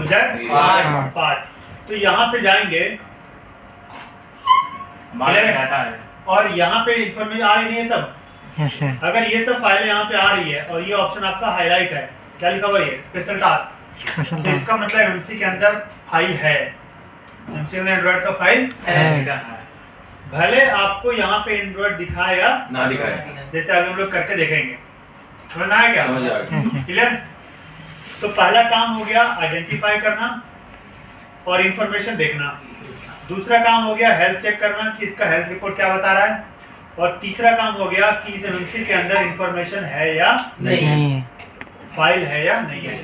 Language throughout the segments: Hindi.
सब्जेक्ट हाँ। पार्ट। तो यहाँ पे जाएंगे डाटा है और यहाँ पे इंफॉर्मेशन आ रही नहीं है सब। Yes sir. अगर ये सब फाइलें यहाँ पे आ रही है और ये ऑप्शन आपका हाईलाइट है, क्या लिखा हुआ है स्पेशल टास्क, स्पेशल तो इसका मतलब एमएमसी के अंदर फाइल है, एमएमसी के अंदर एंड्रॉइड का फाइल है। भले आपको यहाँ पे एंड्रॉइड दिखाए या ना दिखाए। जैसे अभी हम लोग करके देखेंगे। समझ आया क्या? समझ आ गया। क्लियर? तो पहला काम हो गया आइडेंटिफाई करना और इंफॉर्मेशन देखना। दूसरा काम हो गया हेल्थ चेक करना कि इसका हेल्थ रिपोर्ट क्या बता रहा है। और तीसरा काम हो गया कि इस एमएमसी के अंदर इंफॉर्मेशन है या नहीं है। फाइल है या नहीं है।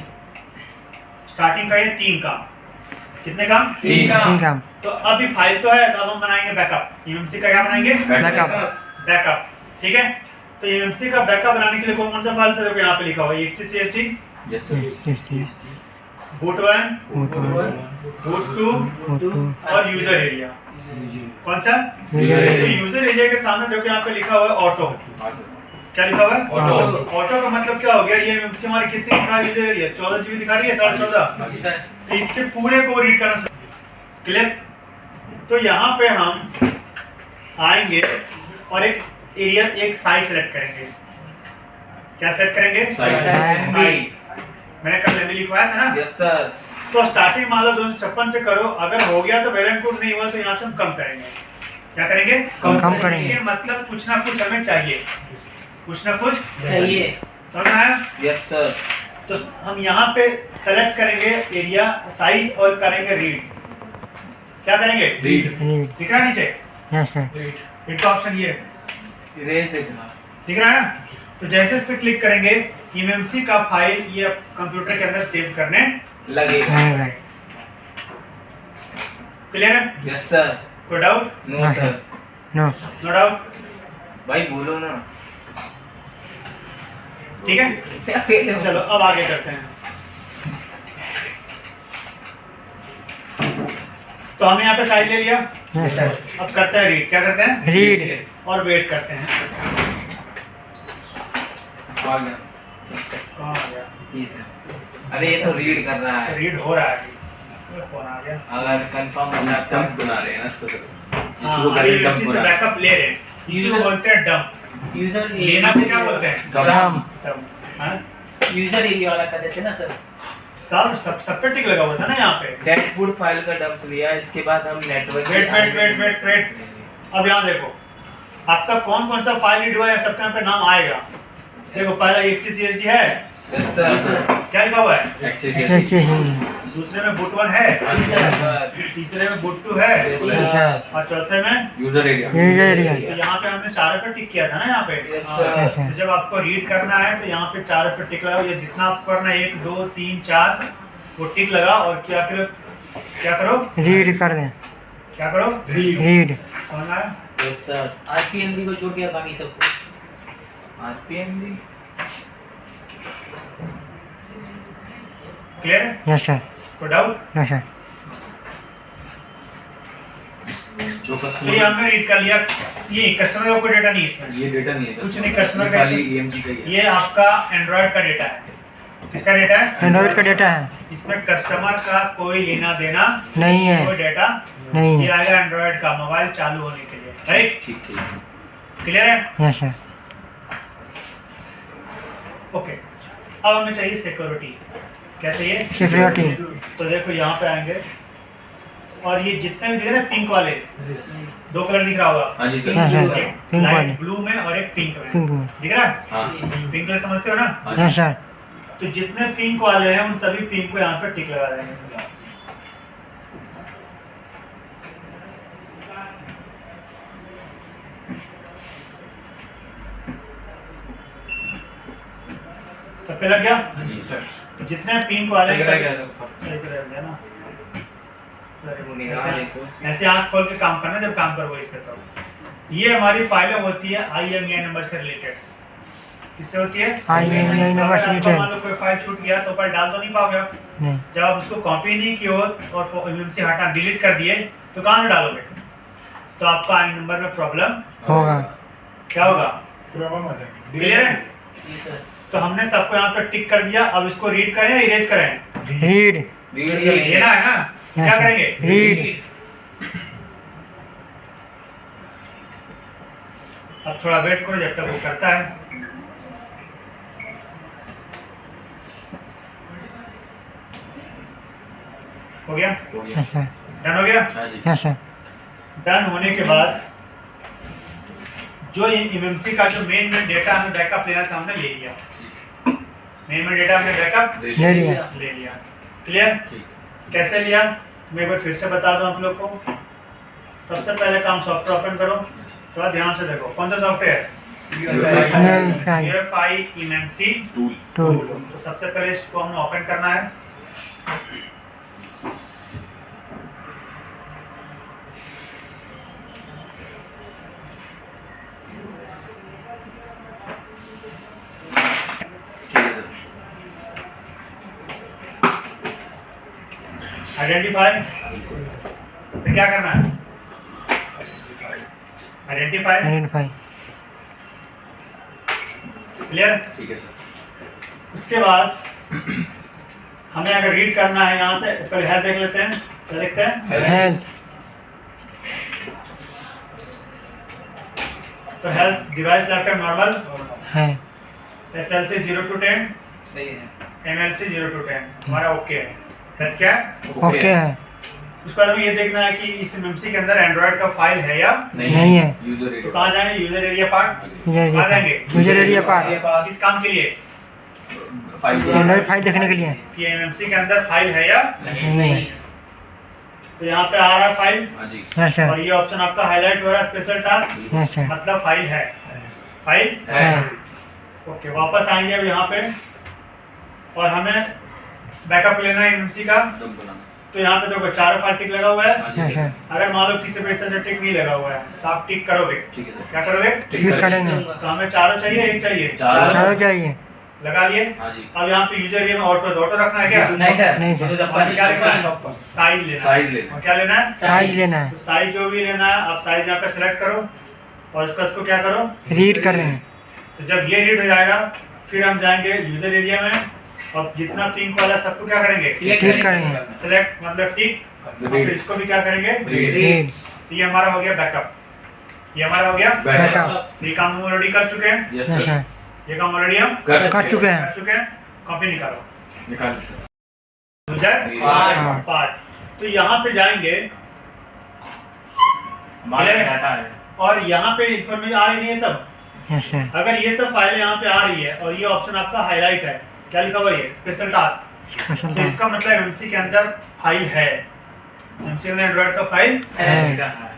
स्टार्टिंग का ये 3 काम। कितने काम? 3 काम। तो अभी फाइल तो है, तो अब हम बनाएंगे बैकअप। एमएमसी का क्या बनाएंगे? बैकअप। बैकअप। ठीक है, तो एमएमसी का बैकअप बनाने के लिए कौन सा फाइल था? देखो यहाँ पे लिखा हुआ है XCST, yes sir. boot 1, boot 2 photo और यूजर एरिया। कौन सा? यूजर तो एरिया। यूजर एरिया के सामने देखो यहाँ पे लिखा हुआ है ऑटो। क्या लिखा हुआ है? ऑटो। ऑटो का मतलब क्या हो गया? ये एमएमसी हमारी कितनी दिखा रही है? यूजर एरिया 14 GB दिखा रही है, 14.5। तो इसके पूरे को रीड करना। क्लियर? तो यहाँ पे हम आएंगे और एक एरिया, एक साइज सेलेक्ट करेंगे। क्या सेलेक्ट करेंगे? साइज। मैंने कल लेवल लिखवाया था ना। Yes sir. तो स्टार्टिंग मान लो 256 से करो, अगर हो गया तो वेरिएंट कोड नहीं हुआ तो यहाँ से हम कम करेंगे। क्या करेंगे? कम करेंगे। मतलब कुछ ना कुछ हमें चाहिए, कुछ ना कुछ चाहिए। समझ में आया? Yes sir. तो हम यहाँ पे सेलेक्ट करेंगे एरिया साइज और करेंगे रीड। क्या करेंगे? रीड। दिख रहा है नीचे? Yes sir. रीड का ऑप्शन ये इरेज देखना। दिख रहा है ना? तो जैसे इस पे क्लिक करेंगे एमएमसी का फाइल ये कंप्यूटर के अंदर सेव करने लगेगा। रहेगा। क्लियर है? Yes sir. कोई doubt? No sir. No. No doubt? भाई बोलो ना। ठीक है, चलो अब आगे करते हैं। तो हमने यहाँ पे साइज ले लिया। Yes sir. अब करते हैं रीड। क्या करते हैं? रीड। और वेट करते हैं। आ गया। कहाँ आ गया? ये सर। अरे ये तो रीड कर रहा है। रीड हो रहा है अभी। फोन आ गया। अगर कंफर्म हो जाता डंप बना रहे हैं ना इसको। हाँ, इसको अभी करें एमएमसी डंप से बना। बैकअप ले रहे हैं। इसको बोलते हैं डंप। यूजर लेना को क्या बोलते हैं? डम। डंप। हाँ? यूजर एरिया वाला कर देते ना सर। सब पे टिक लगा हुआ था ना यहाँ पे। डेडपुट फाइल का डंप लिया, इसके बाद हम नेटवर्क वेट। अब यहाँ देखो आपका कौन कौन सा फाइल रीड हुआ है, सबके यहाँ पे नाम आएगा। देखो पहला XCST है। Yes sir. क्या लिखा हुआ है? ऐसे ही। दूसरे में boot 1 है, यस सर। तीसरे में boot 2 है यस सर। और चौथे में। User area. User area. तो यहाँ पे हमने चारों पे टिक किया था ना यहाँ पे। Yes, हाँ, sir. तो जब आपको रीड करना है तो यहाँ पे चारों पे टिक लगाओ। ये जितना आपको करना है 1 2 3 4 वो टिक लगा और क्या करो? रीड कर दें। क्या करो? रीड। समझ आया? Yes sir. आरपीएमबी को छोड़ के बाकी सबको। आरपीएम भी। क्लियर है? Yes sir. कोई डाउट? No sir. जो तो ये हमने रीड कर लिया। ये कस्टमर का कोई डेटा नहीं है इसमें। ये डेटा नहीं है। कुछ नहीं, customer का खाली इसमें- EMG का ही है। ये आपका एंड्रॉइड का डेटा है। किसका डेटा है? एंड्रॉइड का डेटा है। इसमें कस्टमर का कोई लेना देना नहीं है। कोई डेटा नहीं ये है। आएगा एंड्रॉइड का मोबाइल चालू होने के लिए। राइट? ठीक। क्लियर है? Yes sir. ओके, अब हमें चाहिए सिक्योरिटी। क्या चाहिए? सिक्योरिटी। तो देखो यहाँ पे आएंगे और ये जितने भी दिख रहे हैं पिंक वाले 2 कलर दिख रहा होगा। हाँ जी सर। हाँ, हाँ, एक पिंक वाले। लाइट ब्लू में और एक पिंक में। पिंक में। दिख रहा है? हाँ। पिंक कलर समझते हो ना? हाँ यस सर। तो जितने पिंक वाले हैं उन सभी पिंक को यहाँ पे टिक लगा देंगे। सब पे लग गया? हाँ जी सर। तो जितने पिंक वाले हैं लग गया सही पे लग गया ना? निगाह देखो। ऐसे आँख खोल के काम करना जब काम करो इस पे। तो ये हमारी फाइलें होती है IMEI नंबर से रिलेटेड। किससे होती है? IMEI नंबर से अगर आपका related। मान लो कोई फाइल छूट गया तो फाइल डाल तो नहीं पाओगे आप। नहीं। जब आप उसको कॉपी नहीं किए हो और एमएमसी हटा डिलीट कर दिए तो कहाँ से डालोगे? तो आपका आई नंबर में प्रॉब्लम होगा। क्या होगा? क्लियर है? जी सर। तो हमने सबको यहाँ पे टिक कर दिया। अब इसको रीड करें या इरेज करें? रीड। रीड करेंगे। लेना है ना, क्या करेंगे? रीड। अब थोड़ा वेट करो जब तक वो करता है। हो गया? हो गया। Yes sir. डन हो गया? हाँ जी। Yes sir. डन होने के बाद जो एमएमसी का जो मेन डेटा हमें बैकअप लेना था हमने ले लिया। मेन डेटा हमने बैकअप ले ले लिया। ले लिया। क्लियर? ठीक। कैसे लिया मैं एक बार फिर से बता दूं आप लोग को। सबसे पहले काम सॉफ्टवेयर ओपन करो, थोड़ा ध्यान से देखो। कौन सा software? UEFI MMC tool. Tool. तो सबसे पहले इसको हमें ओपन करना है। ठीक है सर। आइडेंटिफाई, बिल्कुल। तो क्या करना है? आइडेंटिफाई। आइडेंटिफाई। क्लियर? ठीक है सर। उसके बाद हमें अगर रीड करना है यहाँ से पहले हेल्थ देख लेते हैं। क्या देखते हैं? हेल्थ। तो हेल्थ डिवाइस लैपटॉप नॉर्मल है। SLC 0 to 10, सही है। MLC 0 to 10 हमारा ओके है। हेल्थ क्या है? ओके है। उसके बाद हमें ये देखना है कि इस एमएमसी के अंदर एंड्रॉइड का फाइल है या नहीं है। यूजर तो एरिया। कहाँ जाएंगे? User area part. यूजर कहाँ जाएंगे? एरिया। User area part. किस काम के लिए? फाइल। एंड्रॉइड फाइल देखने के लिए। कि एमएमसी के अंदर फाइल है या नहीं है। तो यहाँ पे आ रहा है फाइल हाँ जी। Yes sir. और ये ऑप्शन आपका हाईलाइट हो रहा है स्पेशल टास्क, यस सर। मतलब फाइल है। फाइल है। ओके। वापस आएंगे अब यहाँ पे और हमें बैकअप लेना है एमएमसी का। डंप बनाना। तो यहाँ पे देखो चारों फाइल टिक लगा हुआ है। हाँ जी यस सर। सर। अगर मान लो किसी पे इस तरह से टिक नहीं लगा हुआ है तो आप टिक करोगे। ठीक है सर। क्या करोगे? क्लिक करेंगे। तो हमें चारों चाहिए, एक चाहिए? चारों चाहिए। लगा लिए। हाँ जी। अब यहाँ पे यूजर एरिया में ऑटो रखना है क्या? नहीं सर। नहीं सर। तो जब और क्या लिखना है? शॉप साइज लेना है। साइज लेना। और क्या लेना है? साइज लेना है। तो साइज जो भी लेना है आप साइज यहाँ पे सिलेक्ट करो और उसको क्या करो? रीड कर देंगे। तो जब ये रीड हो जाएगा फिर हम जाएंगे यूजर एरिया में और जितना पिंक वाला सबको क्या करेंगे? क्लिक करेंगे। सिलेक्ट मतलब टिक। और फिर इसको भी क्या करेंगे? रीड। तो ये हमारा हो गया बैकअप। ये हमारा हो गया बैकअप। ये काम हम ऑलरेडी कर चुके हैं। Yes yes sir. सर। ये काम ऑलरेडी हम कर चुके कर हैं। चुके हैं। कॉपी निकालो। निकाल सर। हाँ। पार्ट। तो यहाँ पे जाएंगे हमारा डाटा है। और यहाँ पे इंफॉर्मेशन आ रही नहीं है सब। Yes sir. अगर ये सब फाइलें यहाँ पे आ रही है और ये ऑप्शन आपका हाईलाइट है, क्या लिखा हुआ है? Special task. स्पेशल तो टास्क। इसका मतलब एमएमसी के अंदर फाइल है। एमएमसी के अंदर एंड्रॉइड का फाइल है। डाटा है।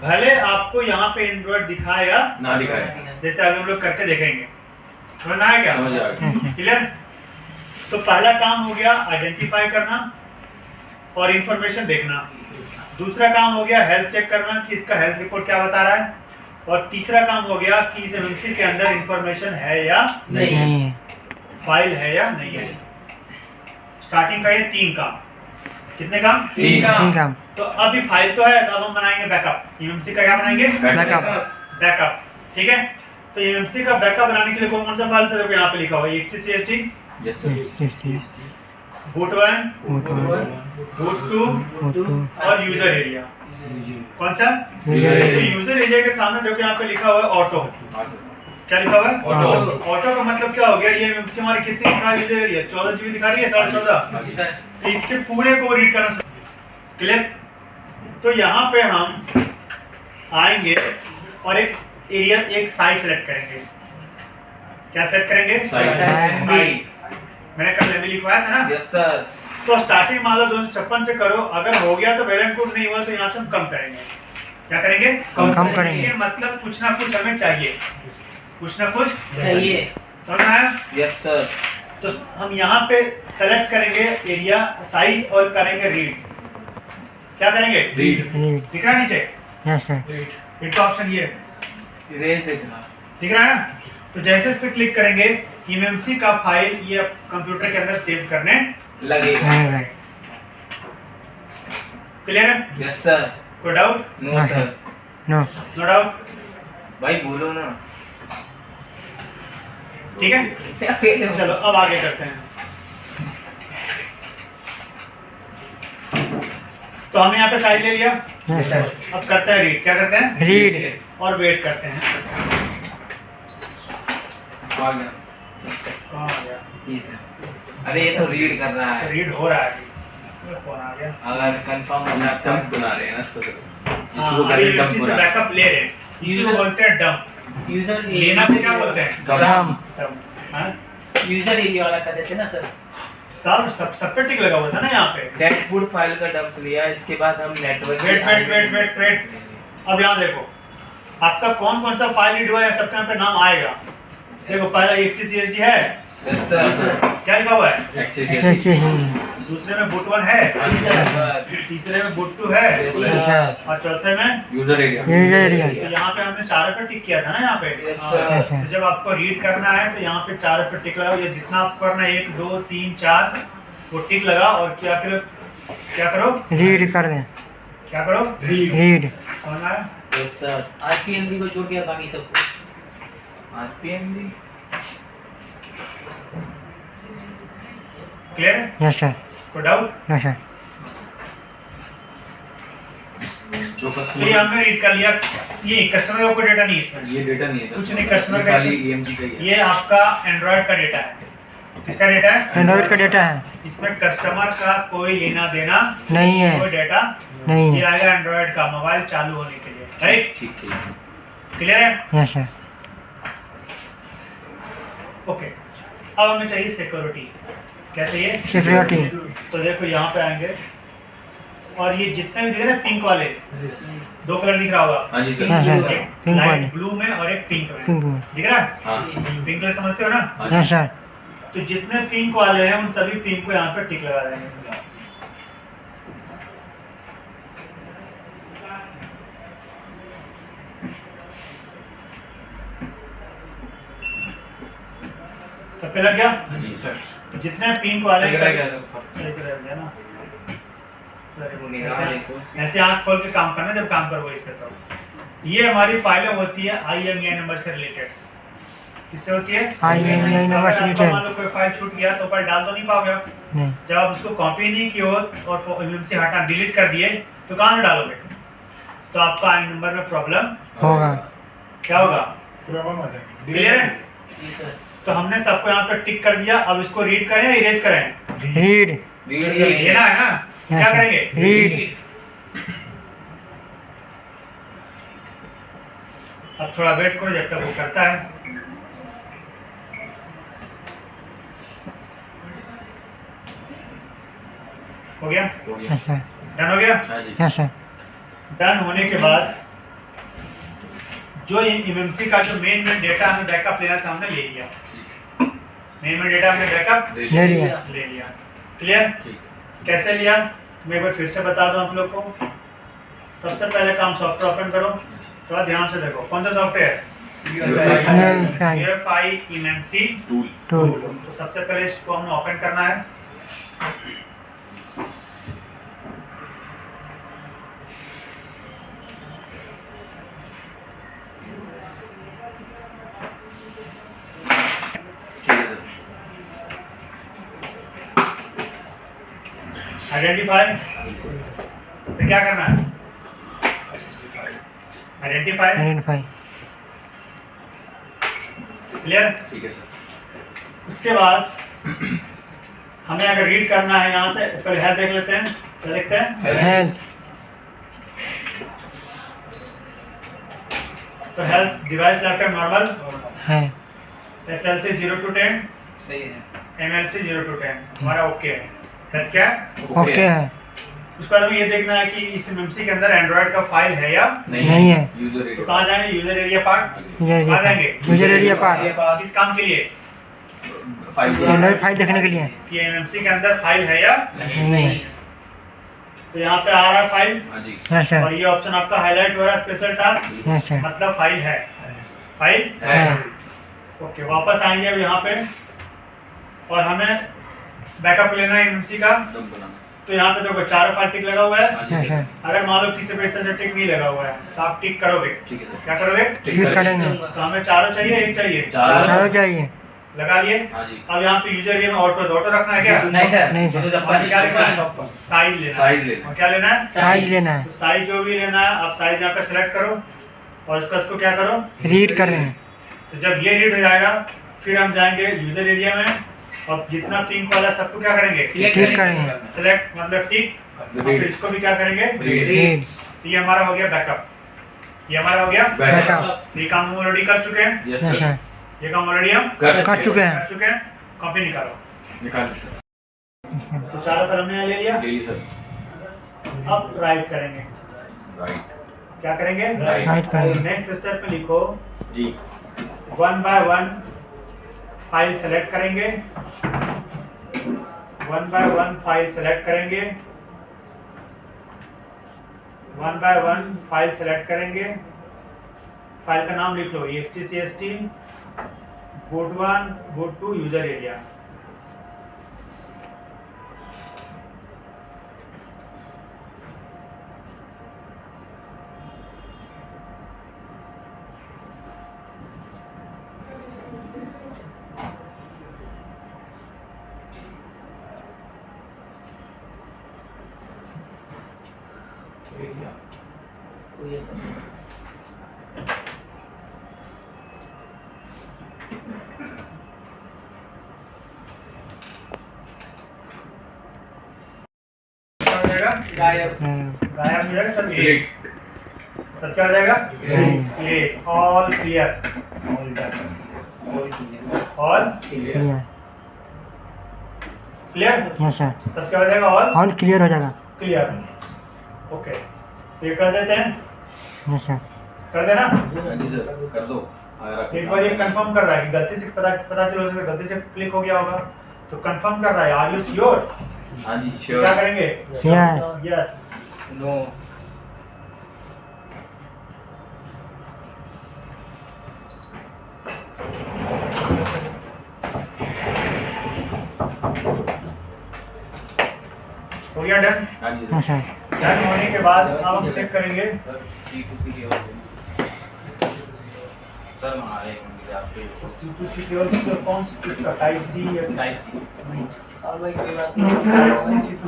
भले आपको यहाँ पे एंड्रॉइड दिखाएगा, ना दिखाए। जैसे अभी हम लोग करके देखेंगे। समझ में आया समझ क्या? आ गया। क्लियर? तो पहला काम हो गया आइडेंटिफाई करना और इंफॉर्मेशन देखना। दूसरा काम हो गया हेल्थ चेक करना कि इसका हेल्थ रिपोर्ट क्या बता रहा है। और तीसरा काम हो गया कि इस एमएमसी के अंदर इंफॉर्मेशन है या नहीं है। फाइल है या नहीं है। स्टार्टिंग का ये 3 काम। कितने काम? तीन तीन काम। तो अभी फाइल तो है तो अब हम बनाएंगे बैकअप। एमएमसी का क्या बनाएंगे? बैकअप। बैकअप। ठीक है। तो एमएमसी का बैकअप बनाने के लिए कौन सा फाइल था? देखो यहाँ पे लिखा हुआ है XTCST, yes sir. boot 1, boat boot 2 और यूजर एरिया। कौन सा? यूजर तो एरिया। यूजर एरिया के सामने देखो यहाँ पे लिखा हुआ है ऑटो। हाँ सर। क्या लिखा हुआ है? ऑटो। ऑटो का मतलब क्या हो गया? ये एमएमसी हमारी कितनी दिखा रही है? यूजर एरिया 14 GB दिखा रही है, 14.5। सर। तो इसके पूरे को रीड करना। क्लियर? तो यहाँ पे हम आएंगे और एक एरिया एक साइज सेलेक्ट करेंगे। क्या सेलेक्ट करेंगे? साइज। साइज। मैंने कल में लिखवाया था ना। Yes sir. तो स्टार्टिंग मान लो 256 से करो। अगर हो गया तो वेल एंड गुड, नहीं हुआ तो यहाँ से हम कम करेंगे। क्या करेंगे? कम करेंगे। ये मतलब कुछ ना कुछ हमें चाहिए। कुछ ना कुछ चाहिए। समझ में आया? Yes sir. तो हम यहाँ पे सेलेक्ट करेंगे एरिया साइज और करेंगे रीड। क्या करेंगे? रीड। रीड। दिख रहा है नीचे? Yes sir. रीड का ऑप्शन ये इरेज देखना। दिख रहा है ना? तो जैसे इस पे क्लिक करेंगे एमएमसी का फाइल ये कंप्यूटर के अंदर सेव करने लगेगा। क्लियर है? Yes sir. कोई doubt? No sir. No. No doubt? भाई बोलो ना। ठीक है, चलो अब आगे करते हैं। तो हमने यहाँ पे साइज ले लिया। यस सर अब करते हैं रीड। क्या करते हैं? रीड और वेट करते हैं। आ गया कहाँ आ गया? ये सर। अरे ये तो रीड कर रहा है। रीड हो रहा है अभी। फोन आ गया। अगर कंफर्म हो जाता है डंप बना रहे हैं ना इसको तो हाँ, इसको अभी करें डंप इसी से बना बैकअप ले रहे हैं। इसी को बोलते हैं डंप। यूजर लेना को क्या बोलते हैं? डम डंप। हाँ? यूजर एरिया वाला कर देते ना सर। सब पे टिक लगा हुआ था ना यहाँ पे। डेडपुट फाइल का डंप लिया, इसके बाद हम नेटवर्क वेट। अब यहाँ देखो, आपका कौन कौन सा फाइल रीड हुआ है सबके यहाँ पे नाम आएगा। देखो पहला HTCSD है। Yes sir. क्या लिखा हुआ है? एक्सेस दूसरे में boot 1 है। तीसरे में boot 2 है। सर और चौथे में यूजर एरिया यूजर एरिया तो यहाँ पे हमने चारों पे टिक किया था ना यहाँ पे। Yes, हाँ, sir. तो जब आपको रीड करना है तो यहाँ पे चारों पे टिक लगाओ। ये जितना आपको करना है 1 2 3 4 वो टिक लगा और क्या करो रीड कर दें क्या करो रीड समझ आया? Yes sir. आरपीएमबी को छोड़ के बाकी सबको। आरपीएम भी क्लियर है? यस सर कोई डाउट? यस सर जो तो ये हमने रीड कर लिया। ये कस्टमर का कोई डेटा नहीं है इसमें। ये डेटा नहीं है कुछ नहीं, customer का खाली इसमें- EMG का ही है। ये आपका एंड्रॉयड का डेटा है। किसका डेटा है? एंड्रॉइड का डेटा है इसमें कस्टमर का कोई लेना देना नहीं कोई है डेटा नहीं ये है आएगा एंड्रॉयड का मोबाइल चालू होने के लिए। राइट? ठीक क्लियर है? Yes sir okay. अब हमें चाहिए सिक्योरिटी। क्या चाहिए? सिक्योरिटी तो देखो यहाँ पे आएंगे और ये जितने भी दिख रहे हैं पिंक वाले 2 कलर दिख रहा होगा। हाँ जी सर हाँ, हाँ, एक पिंक वाले। लाइट ब्लू में और एक पिंक में। पिंक में दिख रहा है? हाँ पिंक कलर समझते हो ना? हाँ जी। यस सर तो जितने पिंक वाले हैं उन सभी पिंक को यहाँ पे टिक लगा देंगे। सब पे लग गया? हाँ जी सर जितने पिंक वाले हैं लग रहा है सभी- क्या? सही कर दिया ना। निगाह देखो इसमें। ऐसे आंख खोल के काम करना जब काम करोगे इस पे। तो ये हमारी फाइलें होती है IMEI नंबर से रिलेटेड। किससे होती है? IMEI नंबर से अगर आपका related। मान लो कोई फाइल छूट गया तो ऊपर डाल तो नहीं पाओगे आप। नहीं जब आप उसको कॉपी नहीं किए हो और MMC हटा डिलीट कर दिए तो कहाँ से डालोगे? तो आपका आई नंबर में प्रॉब्लम होगा क्या होगा? क्लियर है? जी सर। तो हमने सबको यहाँ पे टिक कर दिया। अब इसको रीड करें या इरेज करें? रीड रीड कर लेना है ना? क्या करेंगे? रीड अब थोड़ा वेट करो जब तक वो करता है। हो गया? हो गया। यस सर डन हो गया? हाँ जी यस सर डन होने के बाद जो MMC का जो मेन डेटा हमें बैकअप लेना था हमने ले लिया। मेन डेटा हमने बैकअप ले लिया ले लिया। क्लियर? ठीक कैसे लिया मैं एक बार फिर से बता दूं आप लोग को। सबसे पहले काम सॉफ्टवेयर ओपन करो। थोड़ा ध्यान से देखो कौन सा software? UEFI MMC tool tool तो सबसे पहले इसको हमें ओपन करना है। ठीक है सर आइडेंटिफाई तो क्या करना है? आइडेंटिफाई। Identify clear? ठीक है सर उसके बाद हमें अगर रीड करना है यहाँ से पहले हेल्थ देख लेते हैं। क्या देखते हैं? हेल्थ तो health device life time normal, है SLC 0 to 10, सही है। MLC 0 to 10 हमारा ओके है। हेल्थ क्या है? ओके है उसके बाद हमें ये देखना है कि इस MMC के अंदर एंड्रॉइड का फाइल है या नहीं है यूजर तो एरिया कहाँ जाएंगे? User area part. यूजर कहाँ जाएंगे? एरिया यूजर एरिया पार्ट किस काम के लिए? फाइल एंड्रॉइड फाइल देखने के लिए कि MMC के अंदर फाइल है या नहीं है तो यहाँ पे आ रहा है फाइल हाँ जी यस सर और ये ऑप्शन आपका हाईलाइट हो रहा है स्पेशल टास्क यस सर मतलब फाइल है। फाइल है ओके। वापस आएंगे अब यहाँ पे और हमें बैकअप लेना है MMC का। डंप बनाना तो यहाँ पे देखो चारों फाइल टिक लगा हुआ है। हाँ जी यस सर सर अगर मान लो किसी पे इस तरह से टिक नहीं लगा हुआ है तो आप टिक करोगे। ठीक है सर क्या करोगे? क्लिक करेंगे तो हमें चारों चाहिए एक चाहिए? चारों चाहिए लगा लिए। हाँ जी। अब यहाँ पे यूजर एरिया में ऑटो रखना है क्या? नहीं सर, नहीं, तो जब और क्या लिखना है? शॉप पर साइज लेना है। साइज लेना है। और क्या लेना है? साइज लेना है, तो साइज जो भी लेना है आप साइज यहाँ पे सिलेक्ट करो और इसको क्या करो, रीड कर लेंगे। तो जब ये रीड हो जाएगा फिर हम जाएंगे यूजर एरिया में और जितना पिंक वाला सबको क्या करेंगे, ठीक करेंगे। सिलेक्ट मतलब टिक, और फिर इसको भी क्या करेंगे, रीड, ये हमारा हो गया बैकअप, ये हमारा हो गया बैकअप। ये काम हम ऑलरेडी कर चुके हैं, यस यस सर। सर, ये काम ऑलरेडी हम कर चुके हैं। कर चुके हैं। कॉपी निकालो। निकाल ली सर। तो चारों पर हमने यहाँ ले लिया। ले ली सर। अब राइट करेंगे, राइट। क्या करेंगे, राइट करेंगे। नेक्स्ट स्टेप में लिखो जी। 1 बाय 1 फाइल सेलेक्ट करेंगे, 1 बाय 1 फाइल सेलेक्ट करेंगे, 1 बाय 1 फाइल सेलेक्ट करेंगे। फाइल का नाम लिख लो extcst boot1 boot2 user area. कोई ऐसा क्या हो जाएगा, गायब गायब हो जाएगा सब। Delete। सब क्या हो जाएगा, Yes। यस ऑल क्लियर, और clear all clear, clear, yes sir, सब क्या हो जाएगा, ऑल ऑल क्लियर हो जाएगा। क्लियर। ओके तो ये कर देते हैं, यस सर, कर देना। हाँ जी सर, कर दो। एक बार ये कंफर्म कर रहा है कि गलती से पता चलो उसमें गलती से क्लिक हो गया होगा, तो कंफर्म कर रहा है आर यू श्योर। हाँ जी क्या श्योर। करेंगे, श्योर, यस। नो हो गया डन। हाँ जी यस सर। सर, डन होने के बाद अब हम चेक करेंगे सर C2C केवल सर हमारे आपके C2C केवल कौन सी किसका, टाइप सी या टाइप सी और भाई कोई बात नहीं,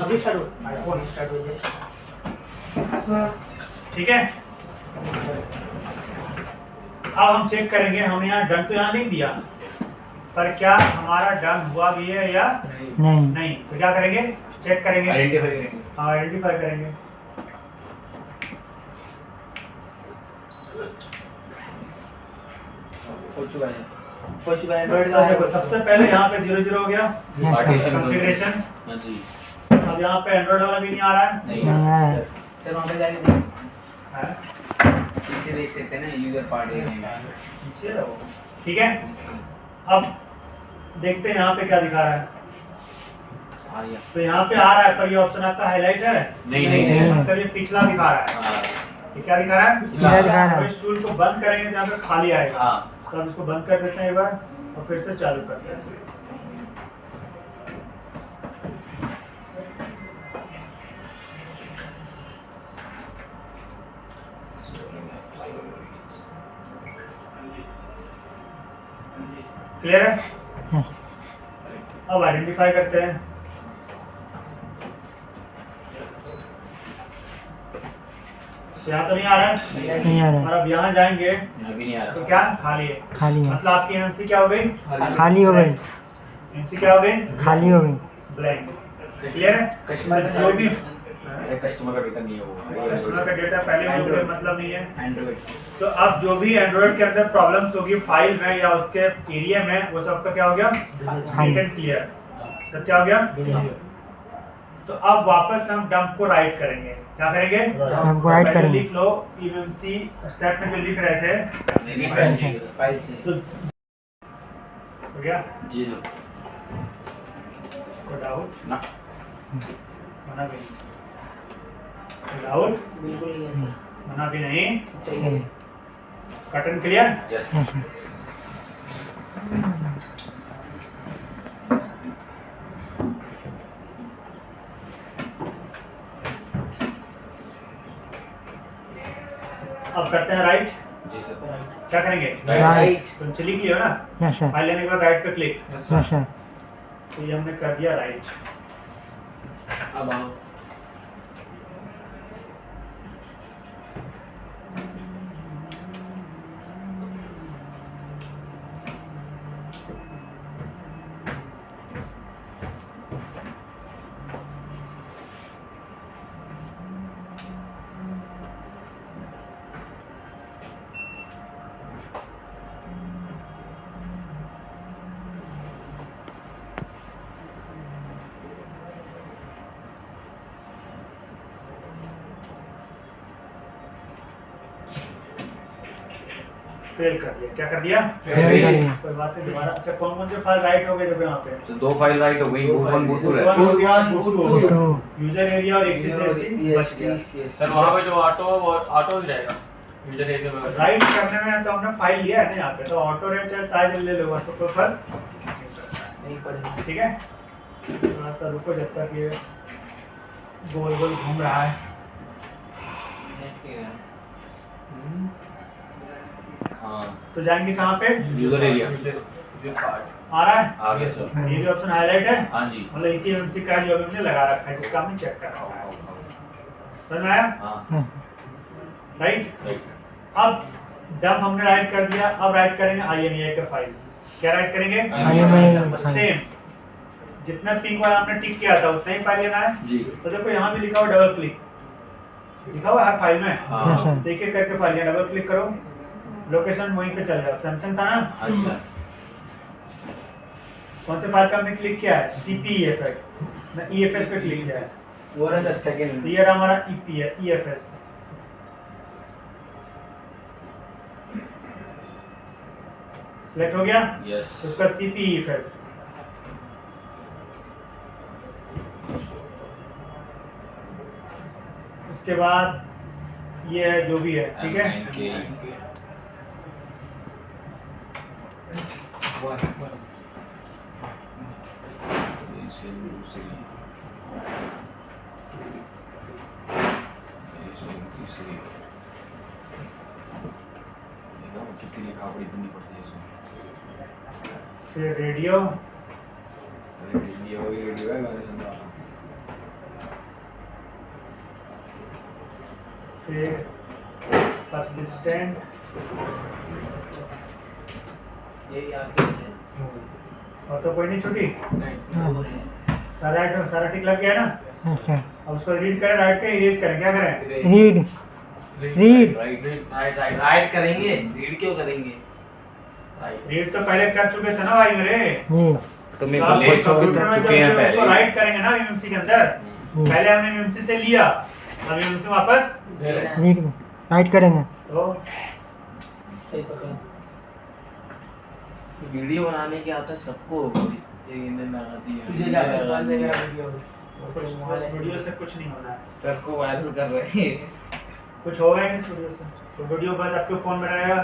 अभी स्टार्ट हो, आईफोन स्टार्ट हो जाए। ठीक है। अब हम चेक करेंगे, हम यहाँ डन तो यहाँ नहीं दिया पर क्या हमारा डन हुआ भी है या नहीं, नहीं, तो क्या करेंगे, चेक करेंगे, आइडेंटिफाई करेंगे। आइडेंटिफाई करेंगे। हो चुका है, हो चुका है। एंड्रॉइड तो देखो सबसे पहले यहाँ पे 0 हो गया पार्टीशन कॉन्फ़िगरेशन। हाँ जी। अब यहाँ पे एंड्रॉइड वाला भी नहीं आ रहा है। नहीं। नहीं आ रहा है। सर वहाँ पे जाके है? पीछे देख सकते हैं ना, यूजर पार्टी में पीछे रहो। ठीक है, अब देखते हैं यहाँ पे क्या दिखा रहा है। आ गया। तो यहाँ पे आ रहा है पर ये ऑप्शन आपका हाईलाइट है नहीं नहीं नहीं। मतलब ये पिछला दिखा रहा है। हाँ ये क्या दिखा रहा है, पिछला दिखा रहा है। तो इस टूल को बंद करेंगे तो यहाँ पे खाली आएगा। हाँ। तो हम इसको बंद कर देते हैं एक बार और फिर से चालू करते हैं। क्लियर है। अब आइडेंटिफाई करते हैं। यहाँ तो नहीं आ रहा है नहीं आ रहा और है, अब यहाँ जाएंगे यहाँ भी नहीं आ तो रहा। क्या खाली है, खाली है, मतलब आपकी एमसी क्या हो गई, खाली हो गई, एमसी क्या हो गई, खाली हो गई। ब्लैंक। क्लियर है। कस्टमर का जो भी अरे कस्टमर का डेटा नहीं है वो। कस्टमर का डेटा पहले में कोई मतलब नहीं है। एंड्रॉइड तो अब जो भी एंड्रॉइड के अंदर प्रॉब्लम्स होगी फाइल में या उसके एरिया में, वो सबका क्या हो गया, सेकंड क्लियर। तो क्या हो गया, तो अब वापस हम डंप को राइट करेंगे। क्या करेंगे, डंप को राइट पहले करेंगे। लिख लो एमसी स्टेप में जो लिख रहे थे नहीं फाइल चाहिए, फाइल चाहिए। तो हो गया। जी सर। कोई डाउट, ना। मना भी नहीं, कोई डाउट, बिल्कुल नहीं है सर, मना भी नहीं। चाहिए। कटन क्लियर। यस। अब करते हैं राइट। जी सर। क्या करेंगे? राइट। तो नीचे लिख लियो ना, यस सर फाइल लेने के बाद राइट पे क्लिक। यस सर तो ये हमने कर दिया राइट। अब आओ। फेल कर दिया। क्या कर दिया? फेल कर दिया। कोई बात नहीं, दोबारा। अच्छा, कौन कौन से फाइल राइट हो गए देखो यहाँ पे? तो 2 फाइल राइट हो गई, boot 1 boot 2 boot one हो गया, boot two हो गया। टू यूजर एरिया और एक्सेस बच गया। सर वहाँ पे जो ऑटो ही रहेगा यूजर एरिया में। राइट करने में तो हमने फाइल लिया है ना यहाँ पे, तो ऑटो रहे चाहे साइड ले लो, बस कोई फर्क नहीं पड़ेगा। ठीक है। थोड़ा सा रुको जब तक ये गोल गोल घूम रहा है। हाँ तो जाएंगे कहाँ पे? यूजर एरिया आ रहा है आ गया सर। ये भी ऑप्शन हाईलाइट है, हाँ जी। मतलब इसी एमसी का जो अभी हमने लगा रखा है, जिसका हमने चेक कर रखा है। समझ में आया? हाँ राइट। राइट। अब डंप हमने राइट कर दिया, अब राइट करेंगे IMEI का फाइल। क्या राइट करेंगे? IMEI file. सेम जितना पिंक वाला हमने टिक किया था उतना ही फाइल लेना है। जी। तो देखो यहाँ भी लिखा हुआ डबल क्लिक, लिखा हुआ हर फाइल में। हाँ। यस सर तो एक एक करके फाइल है, डबल क्लिक करो, लोकेशन वहीं पे चल जाओ। सैमसंग था ना, अच्छा। कौन से फाइल पे हमने क्लिक किया है? CPEFS ना EFS पे क्लिक किया है। वो रहा सर सेकंड। तो ये रहा हमारा EP है, EFS। सिलेक्ट हो गया, यस। तो उसका CPEFS। उसके बाद ये है जो भी है, ठीक है। MNK कितनी खापड़ी बननी पड़ती है इसमें। फिर रेडियो, ये वही रेडियो है, गाने सुन रहा हूँ। फिर परसिस्टेंट, ये याद है। और तो कोई नहीं छुट्टी। हाँ। सारा टिक लग गया ना। यस सर अब उसको रीड करें, राइट के इरेज करें, क्या करें? रीड रीड राइट करेंगे। रीड क्यों करेंगे? रीड तो पहले कर चुके थे ना भाई मेरे। जी तो तो मेरे आप को ले कंप्यूटर में चुके हैं जब उसको पहले। राइट करेंगे ना MMC के अंदर, पहले हमने MMC से लिया, अब MMC वापस रीड राइट करेंगे तो सही पकड़। वीडियो बनाने की आदत सबको होगी। ये इन्हें लगाती है। तुझे क्या पता है मेरा वीडियो? उस वीडियो से कुछ नहीं होना है, सर को वायरल कर रहे हैं। कुछ होगा ही नहीं इस वीडियो से। तो वीडियो बस आपके फोन में रहेगा,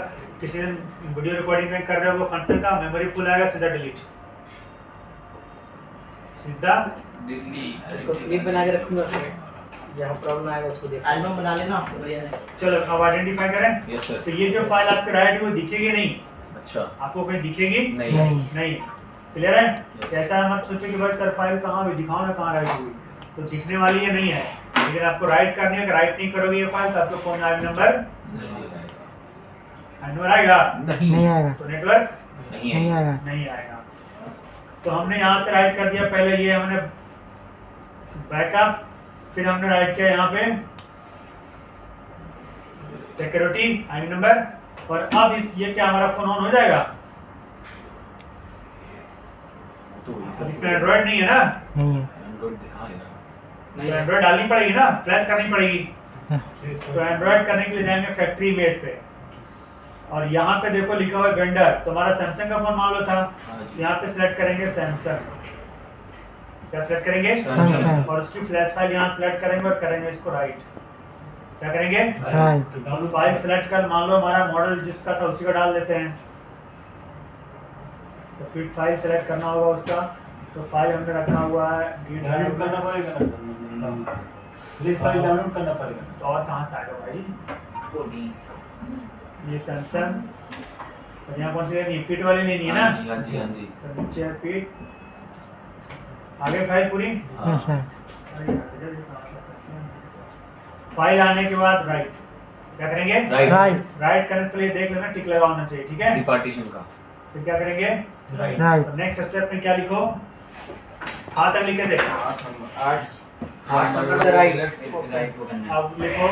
किसी दिन वीडियो रिकॉर्डिंग में कर रहे हो फंक्शन का, मेमोरी फुल आएगा, सीधा डिलीट, सीधा। दिल्ली इसको क्लिप बना के रखूंगा सर, जहाँ प्रॉब्लम आएगा उसको देख। एल्बम बना लेना बढ़िया है। चलो अब आइडेंटिफाई करें। Yes sir. तो ये जो फाइल आपके राइट वो दिखेगी नहीं, अच्छा। आपको कहीं दिखेगी नहीं। नहीं नहीं। क्लियर है? ऐसा मत सोचो कि भाई सर फाइल कहाँ हुई, दिखाओ ना कहाँ राइट हुई, तो दिखने वाली ये नहीं है। लेकिन आपको राइट करनी है, अगर राइट नहीं करोगे ये फाइल तो आपको फोन में नंबर आएगा, नहीं आएगा तो नेटवर्क नहीं नहीं है। आएगा नहीं आएगा। तो हमने यहाँ से राइट कर दिया, पहले ये हमने बैकअप, फिर हमने राइट किया यहाँ पे सिक्योरिटी आई नंबर, और अब इस ये क्या हमारा फोन ऑन हो जाएगा? तो अब इसमें एंड्रॉइड नहीं है ना, नहीं है एंड्रॉइड दिखा नहीं रहा। तो एंड्रॉइड डालनी पड़ेगी ना, फ्लैश करनी पड़ेगी। हाँ। तो एंड्रॉइड करने के लिए जाएंगे फैक्ट्री इमेज पे, और यहाँ पे देखो लिखा हुआ है वेंडर, तो हमारा सैमसंग का फोन मान लो था, हाँ जी। यहाँ पे सिलेक्ट करेंगे सैमसंग। क्या सिलेक्ट करेंगे? सैमसंग। और उसकी फ्लैश फाइल यहाँ सिलेक्ट करेंगे और करेंगे इसको राइट। क्या करेंगे? राइट फाइल सिलेक्ट कर, मान लो हमारा मॉडल जिसका था उसी का डाल देते हैं, तो फिर फाइल सेलेक्ट करना होगा उसका। तो फाइल हमने रखा हुआ है, डाउनलोड करना पड़ेगा ना सर, लिस्ट फाइल डाउनलोड करना पड़ेगा। तो और कहाँ से आएगा भाई? ये सैमसंग, और यहाँ कौन सी लेनी है? फिट वाली लेनी है ना? हाँ जी हाँ जी। तो नीचे है फिट, आगे फाइल पूरी। हाँ सर। फाइल आने के बाद राइट क्या करेंगे? राइट राइट करने के लिए देख लेना टिक लगा होना चाहिए, ठीक है? रिपार्टीशन का। फिर क्या करेंगे? राइट। नेक्स्ट स्टेप में क्या लिखो? हाथ तक लिख के देखो। 8 नंबर राइट को करना है। अब लिखो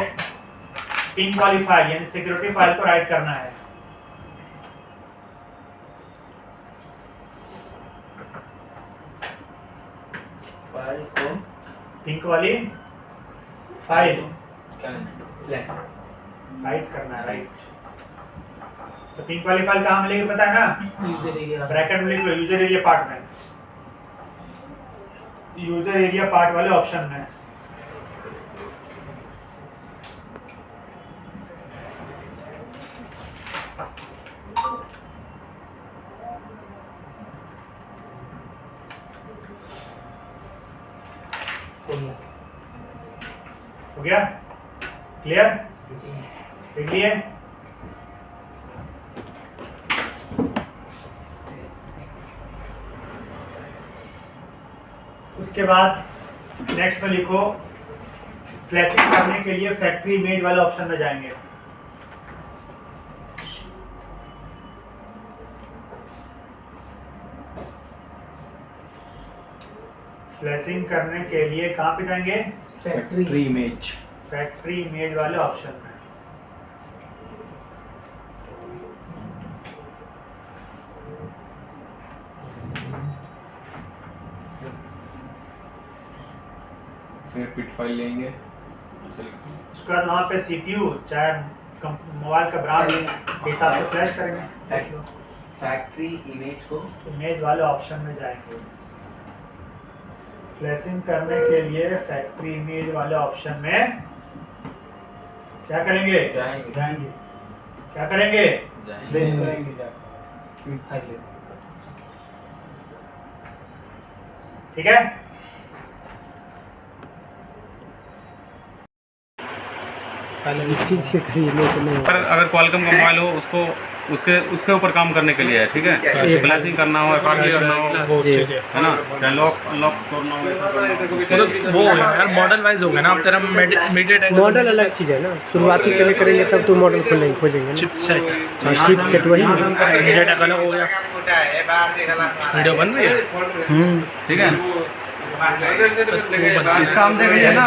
पिंक वाली फाइल यानी सिक्योरिटी फाइल को राइट करना है। फाइल को पिंक वाली फाइल क्या करना है? सिलेक्ट राइट करना है, राइट। तो पिंक वाली फाइल कहाँ मिलेगी पता है ना? यूजर एरिया ब्रैकेट में लिख लो यूजर एरिया पार्ट में, यूजर एरिया पार्ट वाले ऑप्शन में। हो गया? क्लियर? देख लिए? उसके बाद नेक्स्ट में लिखो फ्लैशिंग करने के लिए फैक्ट्री इमेज वाले ऑप्शन में जाएंगे। फ्लैशिंग करने के लिए कहाँ पे जाएंगे? Factory image. फैक्ट्री इमेज वाले ऑप्शन में। फिर पिट फाइल लेंगे। उसके बाद वहाँ पे सीपीयू चाहे मोबाइल का ब्रांड के हिसाब से फ्लैश करेंगे। फैक्ट्री इमेज को इमेज वाले ऑप्शन में जाएंगे। फ्लैशिंग करने के लिए फैक्ट्री इमेज वाले ऑप्शन में क्या करेंगे? जाएंगे। क्या करेंगे? ठीक है? अगर क्वालकॉम का मोबाइल हो उसको उसके ऊपर काम करने के लिए है, ठीक है? फ्लैशिंग करना हो, FRP करना हो, है ना? चाहे लॉक करना हो, वो यार मॉडल वाइज होगा ना। अब तेरा मीडिया मॉडल अलग चीज़ है ना, शुरुआती के लिए करेंगे तब तो मॉडल खोजेंगे ना। चिपसेट चिपसेट वही मीडिया टेक अलग हो गया। वीडियो बन रही है। ठीक है? इसका हम देखेंगे ना,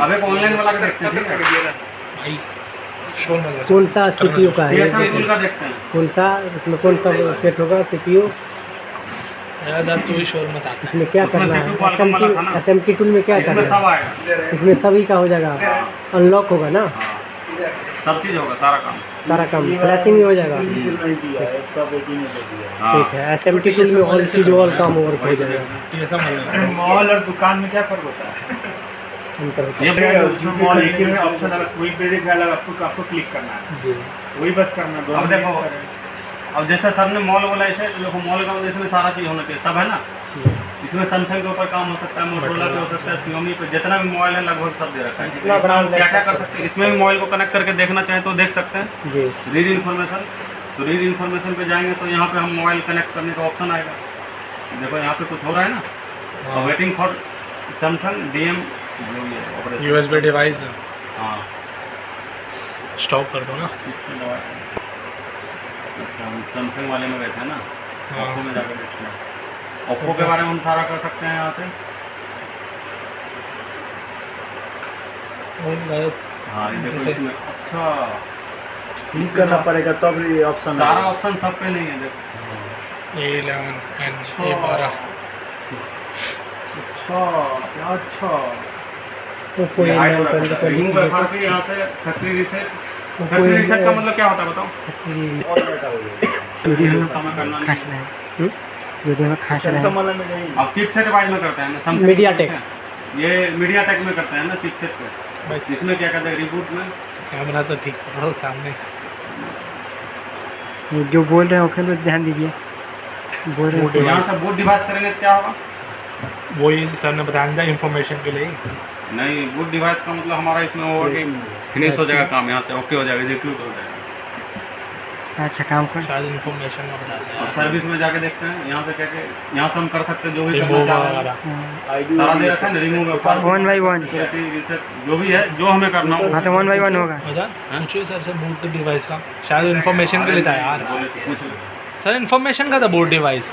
अब एक ऑनलाइन वाला का देखते हैं, ठीक है? भाई शोर मत कौन सा CPU का है, DSL टूल का देखते हैं। कौन सा इसमें कौन सा सेट होगा CPU, ज़्यादा तू ही शोर मत आता। इसमें क्या उसमें करना CPU है? क्वालकॉम वाला था ना। SMT टूल में क्या इसमें करना सब है? आएगा, इसमें सभी का हो जाएगा, अनलॉक होगा ना, सब चीज़ होगा, सारा काम। सारा काम फ्लैशिंग भी हो जाएगा। सब एक ही में दे दिया है। हाँ। ठीक है, SMT टूल में ऑल चीज ऑल काम ओवर हो जाएगा। ऐसा मतलब मॉल और दुकान में क्या फर्क होता है? अंतर होता ये उसमें मॉल एक ही में ऑप्शन अलग, कोई पे दिख अलग, आपको क्लिक करना है, है जी। वही बस करना। दोनों अब देखो, में करें। अब जैसे सर ने मॉल बोला ऐसे, तो देखो मॉल का इसमें सारा चीज़ होना चाहिए, सब है ना? इसमें सैमसंग के ऊपर काम हो सकता है, मोटोरोला पे हो सकता है, Xiaomi पे, जितना भी मोबाइल है लगभग सब दे रखा है। इतना बड़ा इसमें क्या क्या कर सकते हैं? इसमें भी मोबाइल को कनेक्ट करके देखना चाहें तो देख सकते हैं। जी रीड इन्फॉर्मेशन, तो रीड इन्फॉर्मेशन पे जाएंगे तो यहाँ पे हम मोबाइल कनेक्ट करने का ऑप्शन आएगा। देखो यहाँ पे कुछ हो रहा है ना, waiting for Samsung DM USB device हाँ स्टॉप कर दो ना। अच्छा, हम सैमसंग वाले में गए थे ना, हाँ। ओप्पो में जाकर देखते हैं। ओप्पो के बारे में हम सारा कर सकते हैं यहाँ से। हाँ, ये देखो इसमें, अच्छा क्लिक करना पड़ेगा तब ये ऑप्शन सारा ऑप्शन सब पे नहीं है, देखो। A11 and A12। अच्छा क्या अच्छा। ओप्पो ये हाइड हो A9 रहा है। रिमूव FRP यहाँ से फैक्ट्री रीसेट। फैक्ट्री रीसेट का मतलब क्या होता है बताओ? वीडियो हमें करना नहीं खास है। है, वीडियो में खास है। सैमसंग वाला में नहीं। अब चिपसेट वाइज में करते हैं ना, Samsung MediaTek। ये MediaTek में करते हैं ना चिपसेट पे। इसमें क्या कहते हैं रिबूट में? कैमरा तो ठीक पकड़ो सामने। ये जो बोल रहे हैं ऑप्शन पे ध्यान दीजिए, बोल रहे हैं। यहाँ से बूट डिवाइस करेंगे तो क्या होगा? वही सर ने बताया था इन्फॉर्मेशन के लिए। नहीं, बूट डिवाइस का मतलब हमारा इसमें होगा कि फिनिश हो जाएगा काम, यहाँ से ओके हो जाएगा, एग्जीक्यूट हो जाएगा। अच्छा काम कर शायद इन्फॉर्मेशन में बताते और हैं सर्विस में जाके देखते हैं यहाँ से क्या क्या यहाँ से हम कर सकते हैं जो भी करना रिमूव चाह रहे वगैरह हैं सारा दे रखा है ना रिमूव 1 by 1 जो भी है जो हमें करना हो हाँ तो 1 by 1 होगा मजाक पूछिए सर से बूट डिवाइस का शायद इन्फॉर्मेशन के लिए था यार कुछ सर इन्फॉर्मेशन का था बूट डिवाइस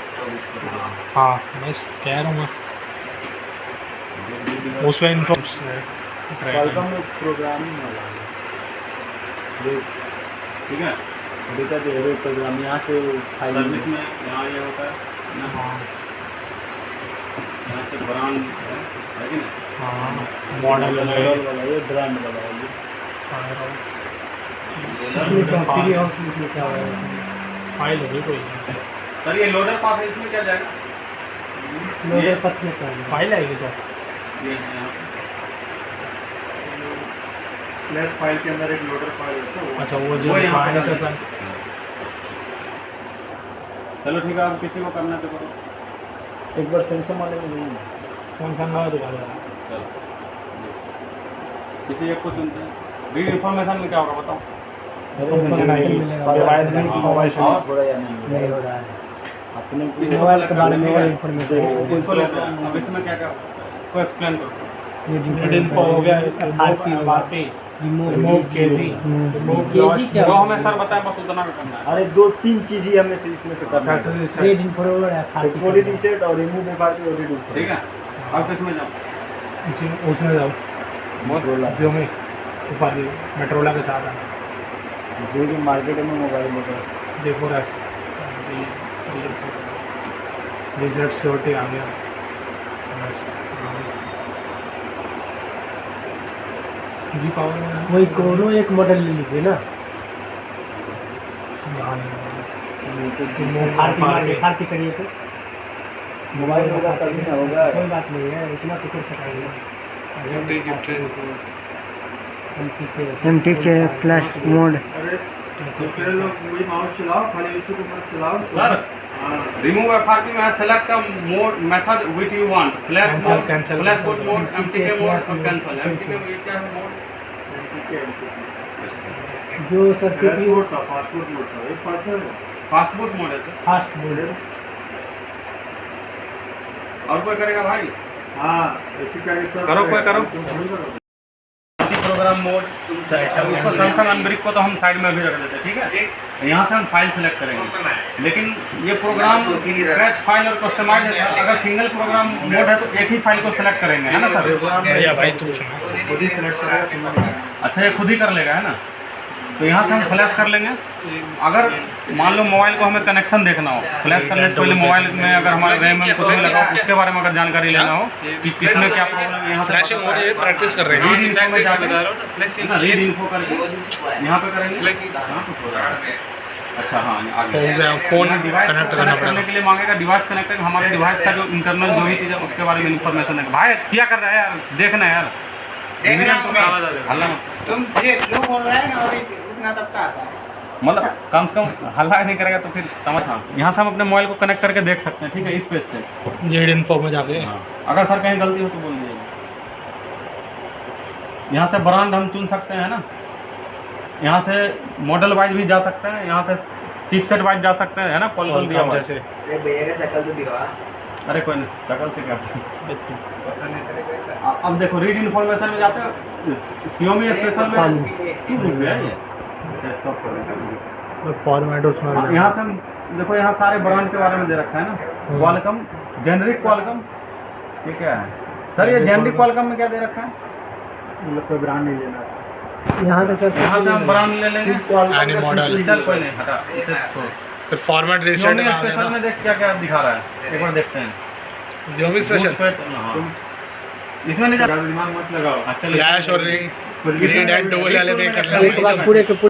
हाँ मैं कह रहा हूँ मैं उसमें इन्फॉर्मेशन प्रोग्रामिंग वाला ठीक है बेटा जो है प्रोग्राम यहाँ से फाइल सर्विस में यहाँ ये होता है यहाँ से ब्रांड है कि नहीं हाँ मॉडल मॉडल वाला ये ब्रांड वाला है फाइल होगी कोई सर ये लोडर पास है इसमें क्या जाएगा ये फाइल आएगी सर ये यहाँ फ्लैश फाइल के अंदर एक लोडर फाइल होता है अच्छा वो जो वो यहाँ पे फाइल था डाल सर चलो ठीक है आप किसी को करना तो करो एक बार सैमसंग वाले में नहीं कौन सा नया दिखा रहा है चलो किसी एक को चुनते हैं रीड इन्फॉर्मेशन में क्या होगा बताओ इन्फॉर्मेशन आएगी डिवाइस में इन्फॉर्मेशन और थोड़ा या नहीं हो रहा है अपने किसी को select कर लेते हैं इसको लेते हैं अब इसमें क्या क्या इसको एक्सप्लेन करो रीड इन्फो हो गया एमआरपी रिमूव केजी रिमूव जो हमें सर बताएं बस उतना का करना है अरे 2-3 चीज ही हमें से इसमें से करना है रीड इन फॉरवर्ड है फैक्टरी रीसेट और रिमूव एफआरपी और रीड ठीक है अब किसमें जाओ उसमें जाओ जियो में ऊपर मेट्रोला के साथ आना जो भी मार्केट में मोबाइल में बस D4S रिजल्ट सिक्योरिटी आ गया जी पावर वही कोनो एक मॉडल ले लीजिए ना फारती करिए तो मोबाइल होगा तभी ना होगा कोई बात नहीं है इतना तो कर सकेंगे MTK प्लस मोड फिर लोग वही माउस चलाओ खाली उसी को मत चलाओ सर रिमूव एफआरपी में select the mode method which you want flash mode flash mode MTK mode और कैंसिल एमटीके में क्या है मोड जो सर फ्लैश मोड था फास्ट फूड मोड था एक पार्टनर फास्ट फूड मोड है सर फास्ट मोड और कोई करेगा भाई हाँ ऐसी करके सब करो, कोई करो। तुम थोड़ी करो प्रोग्राम मोड उसको सैमसंग अनब्रिक को तो हम साइड में भी रख देते हैं ठीक है यहाँ से हम फाइल सेलेक्ट करेंगे लेकिन ये प्रोग्राम स्क्रैच फाइल और कस्टमाइज है अगर सिंगल प्रोग्राम मोड है तो एक ही फाइल को सेलेक्ट करेंगे है ना सर भैया भाई तू सुना खुद ही सेलेक्ट करेगा अच्छा ये खुद ही कर लेगा है ना तो यहाँ से हम फ्लैश कर लेंगे अगर मान लो मोबाइल को हमें कनेक्शन देखना हो फ्लैश करने से पहले मोबाइल में अगर हमारे रैम में कुछ नहीं लगा हो उसके बारे में अगर जानकारी लेना हो कि किसमें क्या प्रॉब्लम यहाँ फ्लैशिंग हो रही है प्रैक्टिस कर रहे हैं रीड इन्फो में जाके रीड इन्फो करके यहाँ पे करेंगे हाँ, कुछ हो रहा है। अच्छा हाँ आगे हो गया फोन डिवाइस कनेक्ट करना करने पड़ेगा के लिए मांगेगा डिवाइस कनेक्टेड हमारे डिवाइस का जो इंटरनल जो भी चीज़ है उसके बारे में इन्फॉर्मेशन है भाई क्या कर रहा है यार देखना है यार हल्ला मत। तुम जो बोल रहे हैं ना उतना तब का आता है मतलब कम से कम हल्ला नहीं करेगा तो फिर समझ हाँ यहाँ से हम अपने मोबाइल को कनेक्ट करके देख सकते हैं ठीक है इस पेज से जेड इन्फो में जाके अगर सर कहीं गलती हो तो बोल दीजिएगा यहाँ से ब्रांड हम चुन सकते हैं ना यहाँ से मॉडल वाइज भी जा सकते हैं यहाँ से चिपसेट वाइज जा सकते हैं है ना कॉल दिया हुआ है। जैसे अरे भैया का शकल तो दिखा अरे कोई नहीं शकल से क्या अब देखो रीड इन्फॉर्मेशन में जाते हैं Xiaomi स्पेशल में क्यों रुक गया ये फॉर्मेट उसमें यहाँ से हम देखो यहाँ सारे ब्रांड के बारे में दे रखा है ना क्वालकॉम जेनरिक क्वालकॉम ये क्या है सर ये जेनरिक क्वालकॉम में क्या दे रखा है मतलब कोई ब्रांड नहीं लेना यहाँ तो सर यहाँ से हम ब्रांड ले लेंगे एनी मॉडल चल कोई नहीं हटा इसे छोड़ फिर फॉर्मेट रीसेट Xiaomi स्पेशल में देख क्या क्या दिखा रहा है एक बार देखते हैं Xiaomi स्पेशल इसमें नहीं ज़्यादा दिमाग मत लगाओ अच्छा फ्लैश और रिंग ग्रीन एंड डबल वाले पे कर एक बार पूरे के पूरे